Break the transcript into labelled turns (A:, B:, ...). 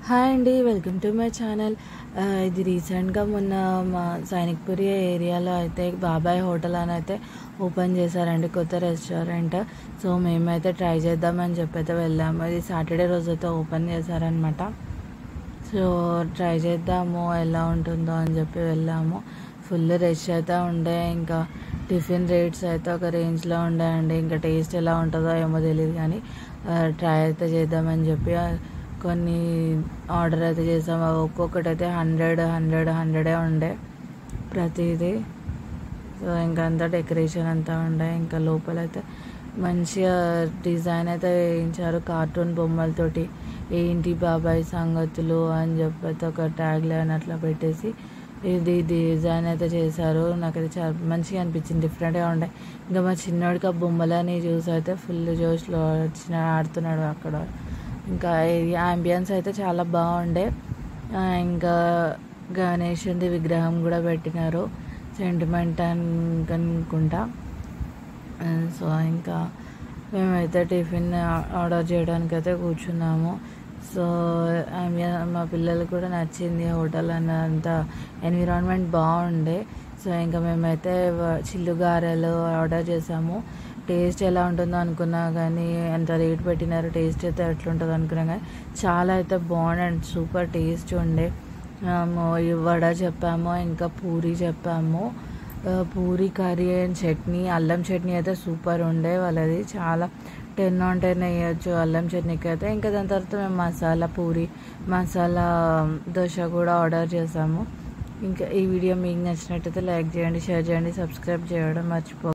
A: Hi అండి, welcome to my channel. ఇది రీసెంట్గా మొన్న మా సైనిక్పురి ఏరియాలో అయితే బాబాయ్ హోటల్ అని అయితే ఓపెన్ చేశారండి, కొత్త రెస్టారెంట్. సో మేమైతే ట్రై చేద్దామని చెప్పి అయితే వెళ్ళాము. ఇది సాటర్డే రోజు అయితే ఓపెన్ చేశారనమాట. సో ట్రై చేద్దాము ఎలా ఉంటుందో అని చెప్పి వెళ్ళాము. ఫుల్ రష్ అయితే ఉండే, ఇంకా టిఫిన్ రేట్స్ అయితే ఒక రేంజ్లో ఉండేయండి. ఇంకా టేస్ట్ ఎలా ఉంటుందో ఏమో తెలియదు, కానీ ట్రై అయితే చేద్దామని చెప్పి కొన్ని ఆర్డర్ అయితే చేసాము. ఒక్కొక్కటి అయితే 100 ఉండే ప్రతిదీ. సో ఇంకా అంతా డెకరేషన్ అంతా ఉండే. ఇంకా లోపలైతే మంచిగా డిజైన్ అయితే వేయించారు కార్టూన్ బొమ్మలతోటి. ఏంటి బాబాయ్ సంగతులు అని చెప్పి ఒక ట్యాగ్ లైన్ అట్లా పెట్టేసి ఇది డిజైన్ అయితే చేశారు. నాకైతే చాలా మంచిగా అనిపించింది, డిఫరెంట్గా ఉండే. ఇంకా మా చిన్నోడికి ఆ బొమ్మలని చూసి అయితే ఫుల్ జోష్లో ఆడుతున్నాడు అక్కడ. ఇంకా యాంబియన్స్ అయితే చాలా బాగుండే. ఇంకా గణేశుడి విగ్రహం కూడా పెట్టినారు, సెంటిమెంట్ అనుకుంటా. సో ఇంకా మేమైతే టిఫిన్ ఆర్డర్ చేయడానికి అయితే కూర్చున్నాము. సో మా పిల్లలు కూడా నచ్చింది హోటల్ అన్నంత ఎన్విరాన్మెంట్ బాగుండే. సో ఇంకా మేమైతే చిల్లుగారెలు ఆర్డర్ చేసాము. టేస్ట్ ఎలా ఉంటుందో అనుకున్నా, కానీ ఎంత రేట్ పెట్టినారు, టేస్ట్ అయితే ఎట్లుంటుందో అనుకున్నా, కానీ చాలా అయితే బాగుండే, సూపర్ టేస్ట్ ఉండే. వడ చెప్పాము, ఇంకా పూరి చెప్పాము. పూరి కర్రీ అండ్ చట్నీ, అల్లం చట్నీ అయితే సూపర్ ఉండే వాళ్ళది. చాలా 10 on 10 వేయచ్చు అల్లం చట్నీకి అయితే. ఇంకా దాని తర్వాత మేము మసాలా పూరి, మసాలా దోశ కూడా ఆర్డర్ చేసాము. ఇంకా ఈ వీడియో మీకు నచ్చినట్టయితే లైక్ చేయండి, షేర్ చేయండి, సబ్స్క్రైబ్ చేయడం మర్చిపో.